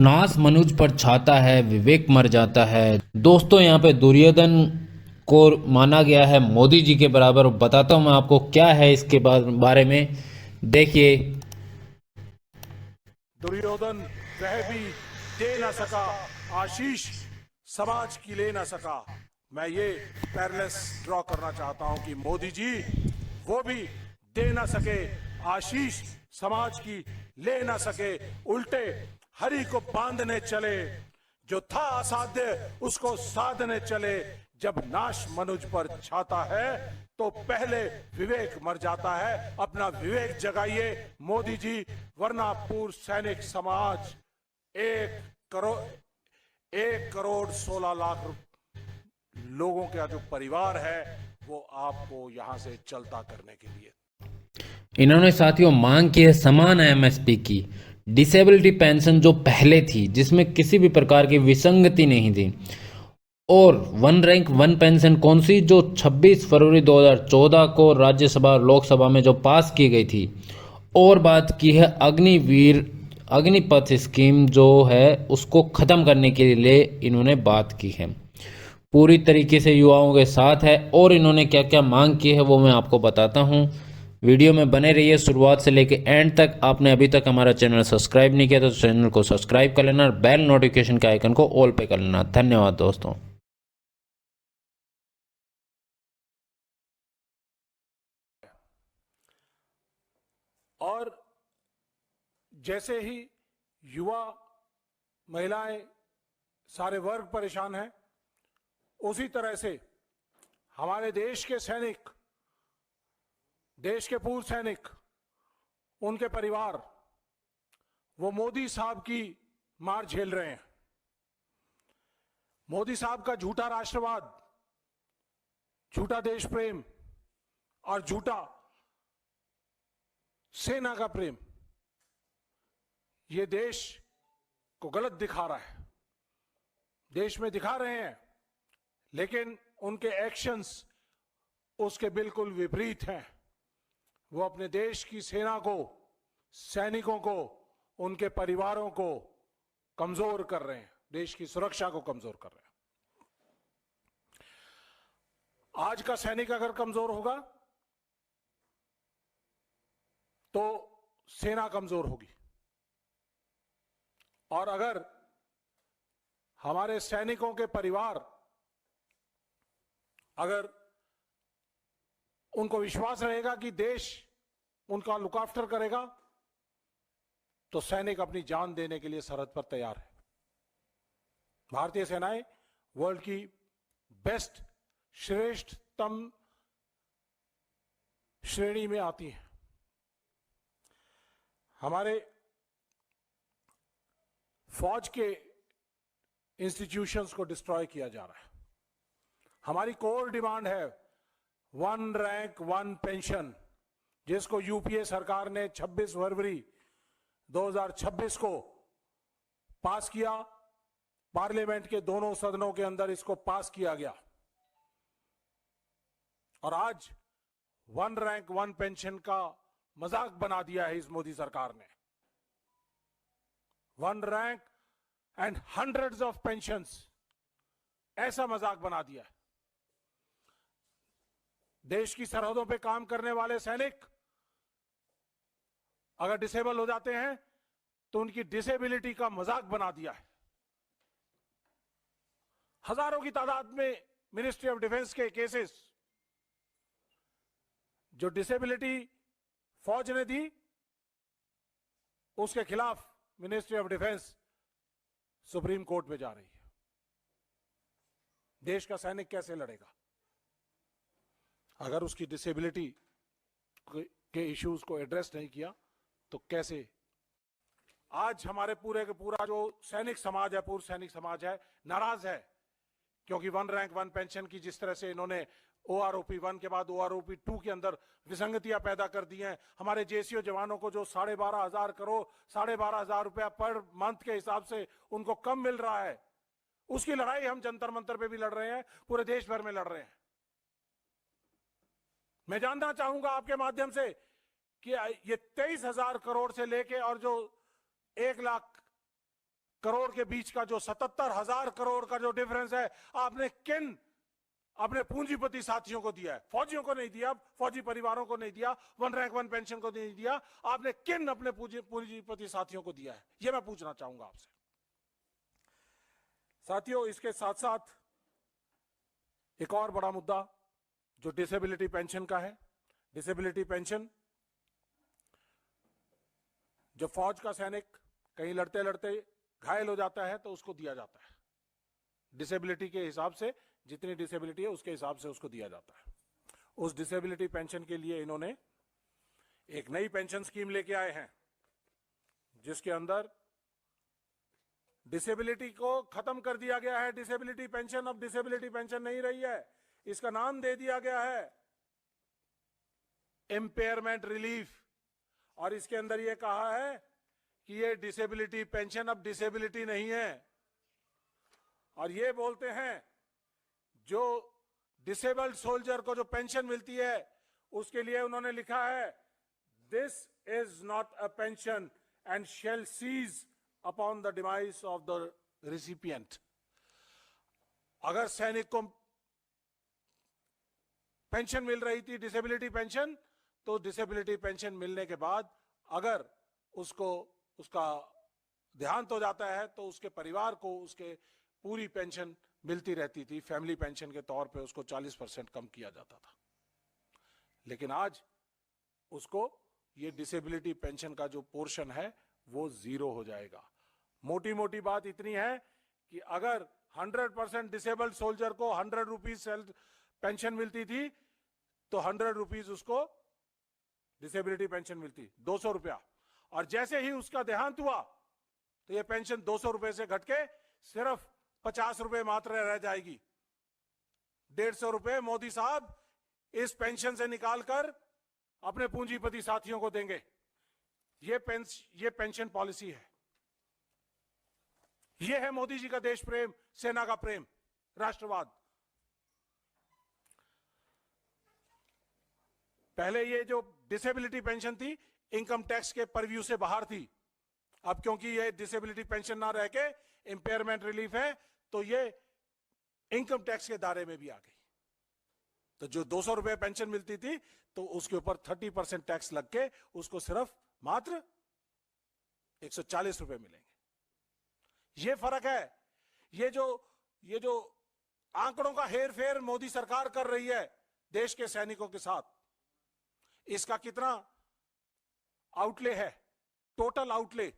नास मनुज पर छाता है, विवेक मर जाता है। दोस्तों, यहाँ पे दुर्योधन को माना गया है मोदी जी के बराबर। बताता हूँ मैं आपको क्या है इसके बारे में। देखिए। दुर्योधन वह भी दे न सका आशीष, समाज की ले न सका। मैं ये पैरलेस ड्रॉ करना चाहता हूं कि मोदी जी वो भी दे न सके आशीष, समाज की ले न सके, उल्टे हरि को बांधने चले। जो था असाध्य उसको साधने चले। जब नाश मनुज पर छाता है तो पहले विवेक मर जाता है। अपना विवेक जगाइए मोदी जी, वरना पूर्व सैनिक समाज 1 करोड़ 16 लाख लोगों का जो परिवार है वो आपको यहां से चलता करने के लिए। इन्होंने साथियों मांग की है समान एमएसपी की। डिसेबिलिटी पेंशन जो पहले थी, जिसमें किसी भी प्रकार की विसंगति नहीं थी। और वन रैंक वन पेंशन कौन सी, जो 26 फरवरी 2014 को राज्यसभा लोकसभा में जो पास की गई थी। और बात की है अग्निवीर अग्निपथ स्कीम जो है उसको ख़त्म करने के लिए इन्होंने बात की है। पूरी तरीके से युवाओं के साथ है। और इन्होंने क्या क्या मांग की है वो मैं आपको बताता हूँ। वीडियो में बने रहिए शुरुआत से लेकर एंड तक। आपने अभी तक हमारा चैनल सब्सक्राइब नहीं किया तो चैनल को सब्सक्राइब कर लेना और बेल नोटिफिकेशन के आइकन को ऑल पे कर लेना। धन्यवाद दोस्तों। और जैसे ही युवा, महिलाएं, सारे वर्ग परेशान हैं, उसी तरह से हमारे देश के सैनिक, देश के पूर्व सैनिक, उनके परिवार, वो मोदी साहब की मार झेल रहे हैं। मोदी साहब का झूठा राष्ट्रवाद, झूठा देश प्रेम और झूठा सेना का प्रेम ये देश को गलत दिखा रहा है। देश में दिखा रहे हैं लेकिन उनके एक्शंस उसके बिल्कुल विपरीत हैं। वो अपने देश की सेना को, सैनिकों को, उनके परिवारों को कमजोर कर रहे हैं, देश की सुरक्षा को कमजोर कर रहे हैं। आज का सैनिक अगर कमजोर होगा तो सेना कमजोर होगी। और अगर हमारे सैनिकों के परिवार, अगर उनको विश्वास रहेगा कि देश उनका लुक आफ्टर करेगा, तो सैनिक अपनी जान देने के लिए सरहद पर तैयार है। भारतीय सेनाएं वर्ल्ड की बेस्ट, श्रेष्ठतम श्रेणी में आती हैं। हमारे फौज के इंस्टीट्यूशंस को डिस्ट्रॉय किया जा रहा है। हमारी कोर डिमांड है वन रैंक वन पेंशन, जिसको यूपीए सरकार ने 26 फरवरी 2026 को पास किया। पार्लियामेंट के दोनों सदनों के अंदर इसको पास किया गया और आज वन रैंक वन पेंशन का मजाक बना दिया है इस मोदी सरकार ने। One rank and hundreds of pensions, ऐसा मजाक बना दिया है। देश की सरहदों पे काम करने वाले सैनिक अगर डिसेबल हो जाते हैं तो उनकी डिसेबिलिटी का मजाक बना दिया है। हजारों की तादाद में मिनिस्ट्री ऑफ डिफेंस के केसेस जो डिसेबिलिटी फौज ने दी, उसके खिलाफ ministry of defence supreme court में जा रही है। देश का सैनिक कैसे लड़ेगा अगर उसकी डिसेबिलिटी के इश्यूज को एड्रेस नहीं किया? तो कैसे? आज हमारे पूरे का पूरा जो सैनिक समाज है, पूर्व सैनिक समाज है, नाराज है क्योंकि वन रैंक वन पेंशन की जिस तरह से इन्होंने ओआरओपी 1 के बाद ओआरओपी 2 के अंदर विसंगतियां पैदा कर दी हैं। हमारे जेसीओ जवानों को जो 12,500 करोड़, 12,500 रुपया पर मंथ के हिसाब से उनको कम मिल रहा है, उसकी लड़ाई हम जंतर मंतर पे भी लड़ रहे हैं, पूरे देश भर में लड़ रहे हैं। मैं जानना चाहूंगा आपके माध्यम से कि ये 23,000 करोड़ से लेके और जो 1 लाख करोड़ के बीच का जो 77,000 करोड़ का जो डिफरेंस है, आपने किन अपने पूंजीपति साथियों को दिया है? फौजियों को नहीं दिया, फौजी परिवारों को नहीं दिया, वन रैंक वन पेंशन को नहीं दिया, आपने किन अपने पूंजीपति साथियों को दिया है? यह मैं पूछना चाहूंगा आपसे। साथियों, इसके साथ साथ एक और बड़ा मुद्दा जो डिसेबिलिटी पेंशन का है। डिसेबिलिटी पेंशन, जब फौज का सैनिक कहीं लड़ते लड़ते घायल हो जाता है तो उसको दिया जाता है, डिसेबिलिटी के हिसाब से, जितनी डिसेबिलिटी है उसके हिसाब से उसको दिया जाता है। उस डिसेबिलिटी पेंशन के लिए इन्होंने एक नई पेंशन स्कीम लेके आए हैं, जिसके अंदर डिसेबिलिटी को खत्म कर दिया गया है। डिसेबिलिटी पेंशन अब डिसेबिलिटी पेंशन नहीं रही है, इसका नाम दे दिया गया है इम्पेयरमेंट रिलीफ। और इसके अंदर यह कहा है कि ये डिसेबिलिटी पेंशन अब डिसेबिलिटी नहीं है। और ये बोलते हैं जो डिसेबल्ड सोल्जर को जो पेंशन मिलती है उसके लिए उन्होंने लिखा है, this is not a pension and shall cease upon the demise of the recipient. अगर सैनिक को पेंशन मिल रही थी, डिसेबिलिटी पेंशन, तो डिसेबिलिटी पेंशन मिलने के बाद अगर उसको उसका देहांत हो जाता है तो उसके परिवार को उसके पूरी पेंशन मिलती रहती थी। फैमिली पेंशन के तौर पे उसको 40% कम किया जाता था। लेकिन आज उसको ये डिसेबिलिटी पेंशन का जो पोर्शन है वो 0 हो जाएगा। मोटी मोटी बात इतनी है कि अगर 100% डिसेबल्ड सोल्जर को 100 रुपीज पेंशन मिलती थी तो 100 रुपीज उसको डिसेबिलिटी पेंशन मिलती, 200 रुपया। और जैसे ही उसका देहांत हुआ तो यह पेंशन 200 रुपए से घट के सिर्फ 50 रुपए मात्र रह जाएगी। 150 रुपए मोदी साहब इस पेंशन से निकालकर अपने पूंजीपति साथियों को देंगे। ये पेंशन पॉलिसी है। यह है मोदी जी का देश प्रेम, सेना का प्रेम, राष्ट्रवाद। पहले ये जो डिसेबिलिटी पेंशन थी इनकम टैक्स के परव्यू से बाहर थी। अब क्योंकि ये डिसेबिलिटी पेंशन ना रह के इंपेयरमेंट रिलीफ है तो ये इनकम टैक्स के दायरे में भी आ गई। तो जो 200 रुपए पेंशन मिलती थी तो उसके ऊपर 30% टैक्स लग के उसको सिर्फ मात्र 140 रुपए मिलेंगे। ये फर्क है। ये जो आंकड़ों का हेर फेर मोदी सरकार कर रही है देश के सैनिकों के साथ, इसका कितना आउटले है? टोटल आउटले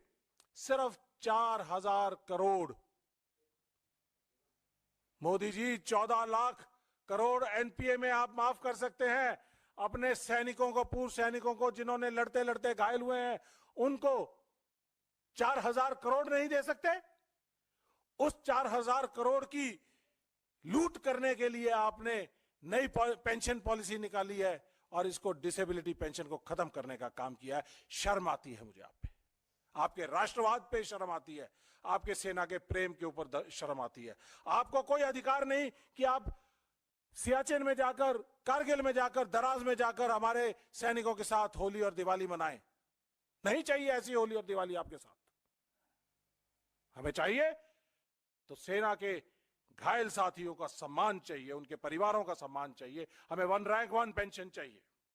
सिर्फ 4,000 करोड़। मोदी जी 14 लाख करोड़ एनपीए में आप माफ कर सकते हैं अपने सैनिकों को, पूर्व सैनिकों को जिन्होंने लड़ते लड़ते घायल हुए हैं, उनको 4,000 करोड़ नहीं दे सकते? उस 4,000 करोड़ की लूट करने के लिए आपने नई पेंशन पॉलिसी निकाली है और इसको डिसेबिलिटी पेंशन को खत्म करने का काम किया है। शर्म आती है मुझे आप पे, आपके राष्ट्रवाद पे शर्म आती है, आपके सेना के प्रेम के ऊपर शर्म आती है। आपको कोई अधिकार नहीं कि आप सियाचिन में जाकर, कारगिल में जाकर, दराज में जाकर हमारे सैनिकों के साथ होली और दिवाली मनाएं। नहीं चाहिए ऐसी होली और दिवाली आपके साथ। हमें चाहिए तो सेना के घायल साथियों का सम्मान चाहिए, उनके परिवारों का सम्मान चाहिए। हमें वन रैंक वन पेंशन चाहिए।